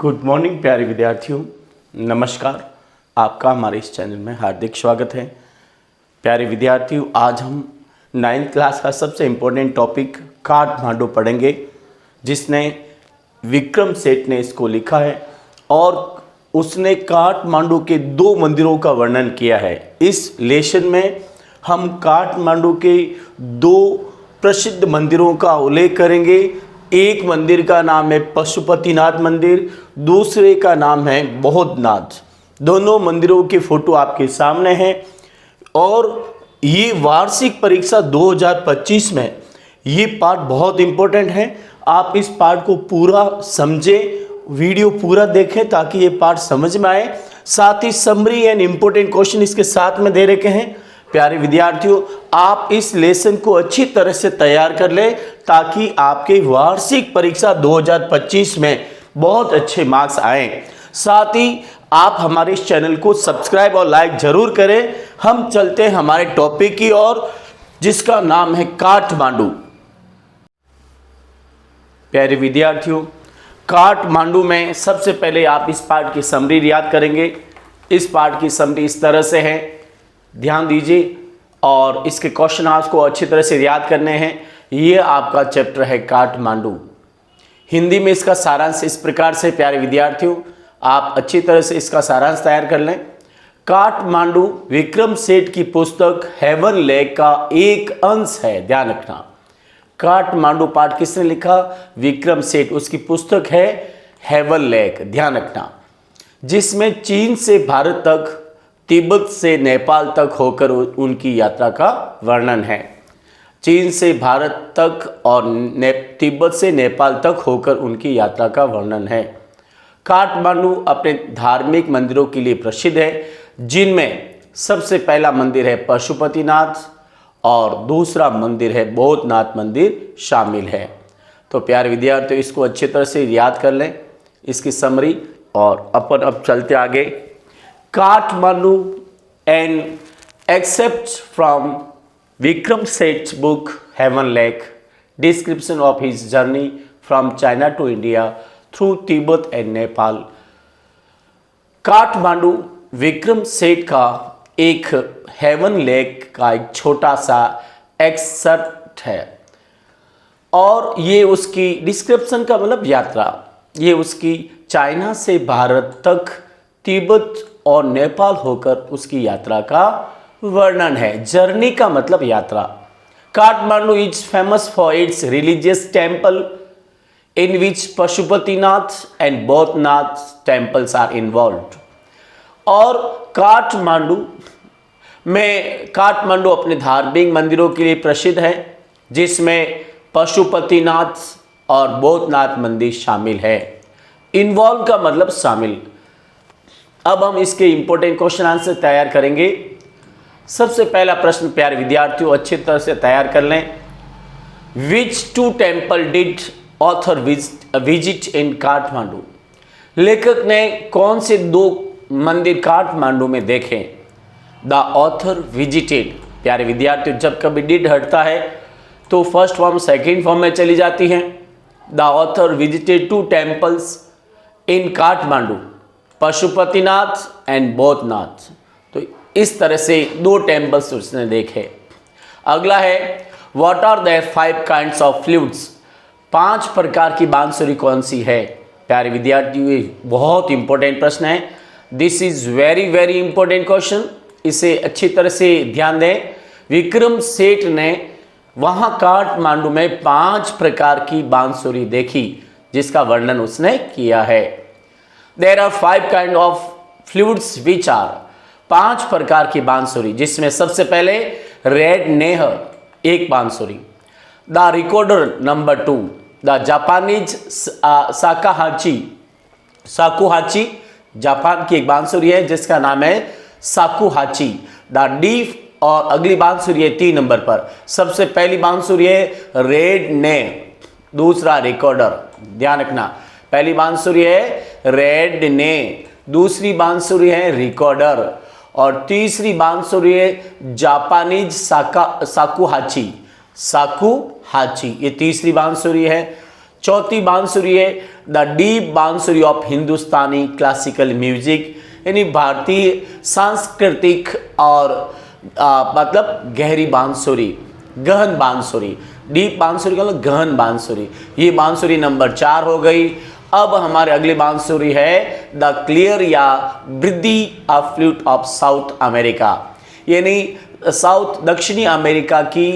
Good morning प्यारे विद्यार्थियों, नमस्कार। आपका हमारे इस चैनल में हार्दिक स्वागत है। प्यारे विद्यार्थियों, आज हम 9th क्लास का सबसे इम्पोर्टेंट टॉपिक काठमांडू पढ़ेंगे, जिसने विक्रम सेठ ने इसको लिखा है और उसने काठमांडू के 2 मंदिरों का वर्णन किया है। इस लेसन में हम काठमांडू के 2 प्रसिद्ध मंदिरों का उल्लेख करेंगे। एक मंदिर का नाम है पशुपतिनाथ मंदिर, दूसरे का नाम है बौद्धनाथ। दोनों मंदिरों के फोटो आपके सामने हैं और ये वार्षिक परीक्षा 2025 में ये पार्ट बहुत इंपॉर्टेंट है। आप इस पार्ट को पूरा समझें, वीडियो पूरा देखें ताकि ये पार्ट समझ में आए। साथ ही समरी एंड इंपॉर्टेंट क्वेश्चन इसके साथ में दे रखे हैं। प्यारे विद्यार्थियों, आप इस लेसन को अच्छी तरह से तैयार कर लें ताकि आपके वार्षिक परीक्षा 2025 में बहुत अच्छे मार्क्स आएं। साथ ही आप हमारे इस चैनल को सब्सक्राइब और लाइक जरूर करें। हम चलते हैं हमारे टॉपिक की ओर, जिसका नाम है काठमांडू। प्यारे विद्यार्थियों, काठमांडू में सबसे पहले आप इस पार्ट की समरी याद करेंगे। इस पार्ट की समरी इस तरह से है, ध्यान दीजिए और इसके क्वेश्चन आपको अच्छी तरह से याद करने हैं। ये आपका चैप्टर है काठमांडू। हिंदी में इसका सारांश इस प्रकार से, प्यारे विद्यार्थियों, आप अच्छी तरह से इसका सारांश तैयार कर लें। काठमांडू विक्रम सेठ की पुस्तक हेवन लेक का एक अंश है, ध्यान रखना। काठमांडू पाठ किसने लिखा? विक्रम सेठ। उसकी पुस्तक है हेवन लेक, ध्यान रखना, जिसमें चीन से भारत तक, तिब्बत से नेपाल तक होकर उनकी यात्रा का वर्णन है। चीन से भारत तक और तिब्बत से नेपाल तक होकर उनकी यात्रा का वर्णन है। काठमांडू अपने धार्मिक मंदिरों के लिए प्रसिद्ध है, जिनमें सबसे पहला मंदिर है पशुपतिनाथ और दूसरा मंदिर है बौद्धनाथ मंदिर शामिल है। तो प्यारे विद्यार्थियों, इसको अच्छी तरह से याद कर लें, इसकी समरी। और अपन अब चलते आगे। Kathmandu and except from Vikram Seth's book Heaven Lake, description of his journey from China to India through Tibet and Nepal. Kathmandu Vikram Seth का एक हेवन लेक का एक छोटा सा एक्सर्ट है और ये उसकी डिस्क्रिप्शन का मतलब यात्रा, ये उसकी चाइना से भारत तक, तिब्बत और नेपाल होकर उसकी यात्रा का वर्णन है। जर्नी का मतलब यात्रा। Kathmandu is famous for its religious temple in which Pashupatinath and Boudhanath temples are involved. और काठमांडू अपने धार्मिक मंदिरों के लिए प्रसिद्ध है, जिसमें पशुपतिनाथ और बौद्धनाथ मंदिर शामिल है। इन्वॉल्व का मतलब शामिल। अब हम इसके इंपॉर्टेंट क्वेश्चन आंसर तैयार करेंगे। सबसे पहला प्रश्न प्यारे विद्यार्थियों अच्छी तरह से तैयार कर लें। विच 2 temple did author visit in Kathmandu? लेखक ने कौन से 2 मंदिर काठमांडू में देखे? The author visited. प्यारे विद्यार्थियों, जब कभी डिड हटता है तो फर्स्ट फॉर्म सेकेंड फॉर्म में चली जाती है। The author visited 2 temples in Kathmandu, Pashupatinath and Boudhanath. तो इस तरह से 2 टेम्पल्स उसने देखे। अगला है what are the 5 kinds of flutes? 5 प्रकार की बांसुरी कौन सी है? प्यारे विद्यार्थियों, ये बहुत इंपॉर्टेंट प्रश्न है। This is very very important question, इसे अच्छी तरह से ध्यान दें। विक्रम सेठ ने वहाँ काठमांडू में 5 प्रकार की बांसुरी देखी, जिसका वर्णन उसने किया है। There are 5 kind of flutes which are 5 प्रकार की बांसुरी, जिसमें सबसे पहले रेड नेह एक बांसुरी, the recorder number 2, the Japanese shakuhachi जापान की एक बांसुरी है जिसका नाम है साकुहाची। द डीफ और अगली बांसुरी है 3 नंबर पर। सबसे पहली बांसुरी है रेड ने, दूसरा रिकॉर्डर, ध्यान रखना। पहली बांसुरी है रेड ने, दूसरी बांसुरी है रिकॉर्डर और तीसरी बांसुरी है जापानीज साकुहाची। ये तीसरी बांसुरी है। चौथी बांसुरी है द डीप बांसुरी ऑफ हिंदुस्तानी क्लासिकल म्यूजिक, यानी भारतीय सांस्कृतिक और मतलब गहरी बांसुरी, गहन बांसुरी। डीप बांसुरी का मतलब गहन बांसुरी। ये बांसुरी नंबर 4 हो गई। अब हमारे अगली बांसुरी है द क्लियर या वृद्धि of flute of South America, यानी साउथ दक्षिणी अमेरिका की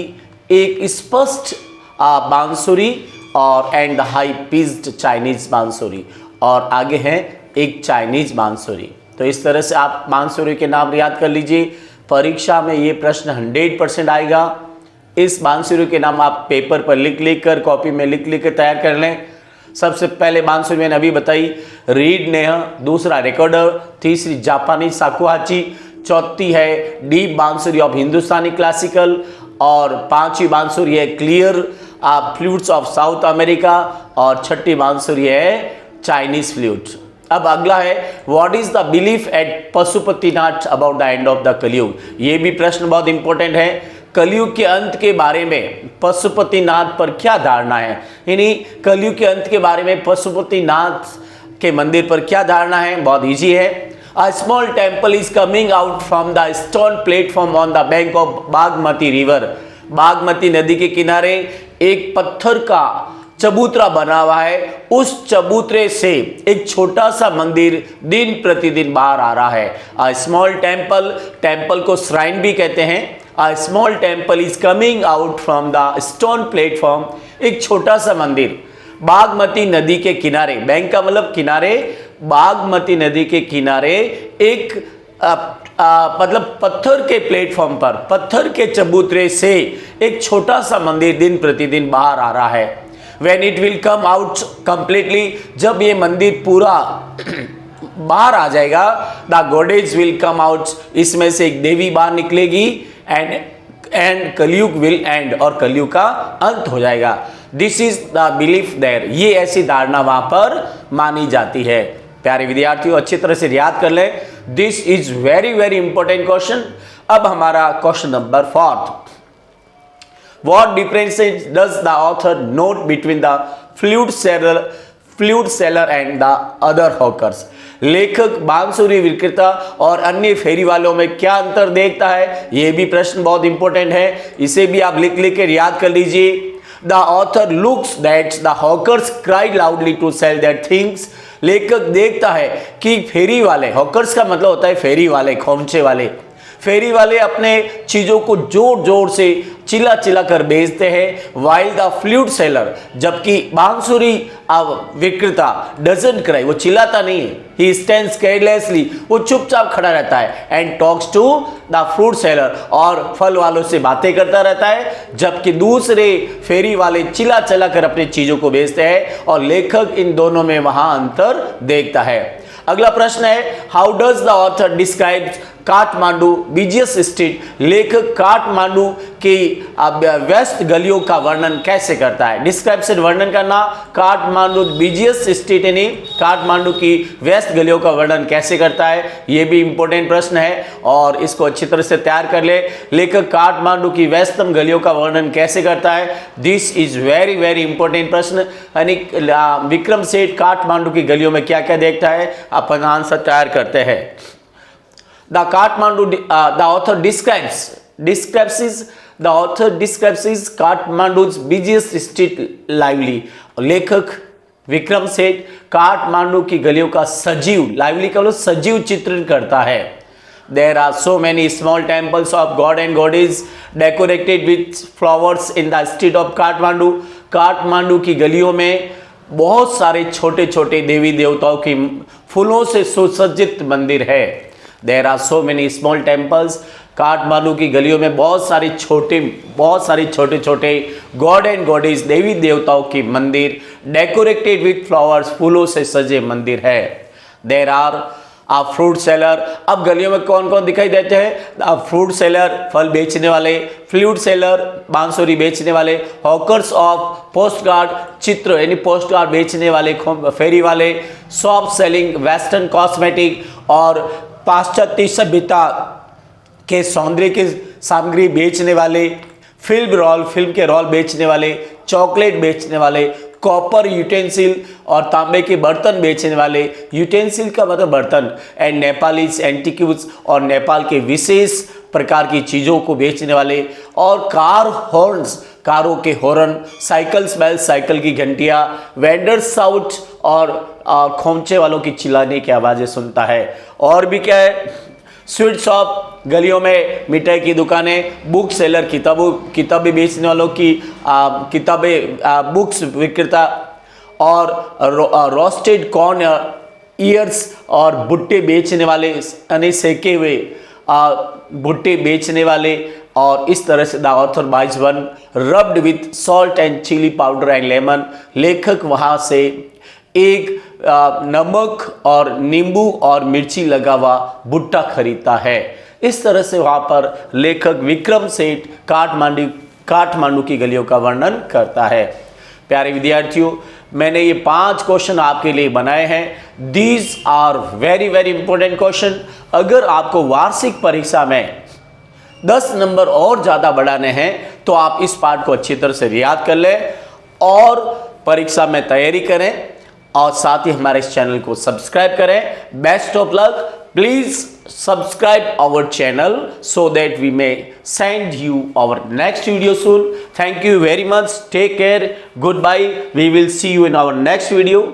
एक स्पष्ट बांसुरी और एंड हाई पिच्ड चाइनीज बांसुरी, और आगे है एक चाइनीज बांसुरी। तो इस तरह से आप बांसुरी के नाम याद कर लीजिए, परीक्षा में ये प्रश्न 100% आएगा। इस बांसुरी के नाम आप पेपर पर लिख कर कॉपी में लिख कर तैयार कर लें। सबसे पहले बांसुरी मैंने अभी बताई रीड नेहा, दूसरा रिकॉर्डर, तीसरी जापानी शाकुहाची, चौथी है डीप बांसुरी ऑफ हिंदुस्तानी क्लासिकल, और पांचवी बांसुरी है clear flutes of South America, और छठी बांसुरी है चाइनीज फ्लूट। अब अगला है what is the belief at Pashupatinath about the end of the Kalyug. ये भी प्रश्न बहुत इंपॉर्टेंट है। कलयुग के अंत के बारे में पशुपतिनाथ पर क्या धारणा है, यानी कलयुग के अंत के बारे में पशुपतिनाथ के मंदिर पर क्या धारणा है। बहुत इजी है। A small temple is coming out from the stone platform on the bank of Bagmati river. Bagmati नदी के किनारे एक पत्थर का चबूतरा बना हुआ है, उस चबूतरे से एक छोटा सा मंदिर दिन प्रतिदिन बाहर आ रहा है। अ स्मॉल टेम्पल, टेम्पल को श्राइन भी कहते हैं। A small temple is coming out from the stone platform, एक छोटा सा मंदिर बागमती नदी के किनारे, बैंक का मतलब किनारे, बागमती नदी के किनारे एक मतलब पत्थर के प्लेटफॉर्म पर, पत्थर के चबूतरे से एक छोटा सा मंदिर दिन प्रतिदिन बाहर आ रहा है। When it will come out completely, जब ये मंदिर पूरा बाहर आ जाएगा, the goddess will come out, इसमें से एक देवी बाहर निकलेगी, and कलयुग will end, और कलयुग का अंत हो जाएगा। This is the belief there, ये ऐसी धारणा वहां पर मानी जाती है। प्यारे विद्यार्थियों अच्छी तरह से याद कर लें। This is very very important question। अब हमारा question number 4, What difference does the author note between the flute seller and the other hawkers? लेखक बांसुरी विक्रेता और अन्य फेरी वालों में क्या अंतर देखता है? यह भी प्रश्न बहुत इंपॉर्टेंट है, इसे भी आप लिख कर याद कर लीजिए। The author looks that the hawkers cried loudly to sell their things। लेखक देखता है कि फेरी वाले, हॉकर्स का मतलब होता है फेरी वाले, खोमचे वाले, फेरी वाले अपने चीजों को जोर जोर से चिल्ला चिल्ला कर बेचते हैं। वाइल द फ्लूट सेलर, जबकि बांसुरी विक्रेता डजंट क्राई, वो चिल्लाता नहीं है। ही स्टैंड्स केयरलेसली, वो चुपचाप खड़ा रहता है। And talks to the fruit seller, और फल वालों से बातें करता रहता है, जबकि दूसरे फेरी वाले चिल्ला चिल्ला कर अपनी चीजों को बेचते हैं। और लेखक इन दोनों में वहां अंतर देखता है। अगला प्रश्न है how does the author describe Kathmandu busiest street. लेखक काठमांडू की व्यस्त गलियों का वर्णन कैसे करता है? डिस्क्रिप्शन वर्णन करना, काठमांडू बिजिएस्ट स्ट्रीट यानी काठमांडू की व्यस्त गलियों का वर्णन कैसे करता है, यह भी इंपॉर्टेंट प्रश्न है और इसको अच्छी तरह से तैयार कर ले। लेखक काठमांडू की व्यस्तम गलियों का वर्णन कैसे करता है? This is very very important प्रश्न। यानी विक्रम सेठ काठमांडू की गलियों में क्या क्या देखता है, अपन आंसर तैयार करते हैं। The author describes Kathmandu's busiest street lively। लेखक विक्रम सेठ काठमांडू की गलियों का सजीव, लाइवली का मतलब सजीव चित्रण करता है। There are so many small temples of god and goddess decorated with flowers in the street of Kathmandu। Kathmandu की गलियों में बहुत सारे छोटे छोटे देवी देवताओं की फूलों से सुसज्जित मंदिर है। There are so many small temples। Kathmandu की गलियों में बहुत सारे छोटे छोटे गॉड एंड गॉडेस देवी देवताओं की मंदिर, डेकोरेटेड विथ फ्लावर्स, फूलों से सजे मंदिर है। There are a fruit seller। अब गलियों में कौन कौन दिखाई देते हैं? फ्रूट सेलर फल बेचने वाले, फ्लूट सेलर बांसुरी बेचने वाले, हॉकर्स ऑफ पोस्ट कार्ड चित्र यानी पोस्ट कार्ड बेचने वाले फेरी वाले, शॉप सेलिंग वेस्टर्न कॉस्मेटिक और पाश्चात्य सभ्यता के सौंदर्य की सामग्री बेचने वाले, फिल्म के रोल बेचने वाले, चॉकलेट बेचने वाले, कॉपर यूटेंसिल और तांबे के बर्तन बेचने वाले, यूटेंसिल का मतलब बर्तन, एंड नेपालीज एंटिक्यूज और नेपाल के विशेष प्रकार की चीज़ों को बेचने वाले, और कार हॉर्न्स, कारों के हॉर्न, साइकिल्स बेल्स, साइकिल की घंटियां, वेंडर्स साउट और खोमचे वालों की चिल्लाने की आवाज़ें सुनता है। और भी क्या है, स्वीट शॉप, गलियों में मिठाई की दुकानें, बुक सेलर, किताबें बेचने वालों की किताबें, बुक्स विक्रेता, और रोस्टेड कॉर्न ईयर्स और भुट्टे बेचने वाले, यानी सेके हुए भुट्टे बेचने वाले। और इस तरह से the author buys one rubbed with salt and chilli powder and lemon, लेखक वहाँ से एक नमक और नींबू और मिर्ची लगा हुआ भुट्टा खरीदता है। इस तरह से वहाँ पर लेखक विक्रम सेठ काठमांडू की गलियों का वर्णन करता है। प्यारे विद्यार्थियों, मैंने ये 5 क्वेश्चन आपके लिए बनाए हैं। These are very very important question. अगर आपको वार्षिक परीक्षा में 10 नंबर और ज़्यादा बढ़ाने हैं तो आप इस पाठ को अच्छी तरह से याद कर लें और परीक्षा में तैयारी करें, और साथ ही हमारे इस चैनल को सब्सक्राइब करें। Best of luck. Please subscribe our channel so that we may send you our next video soon. Thank you very much. Take care. Goodbye. We will see you in our next video.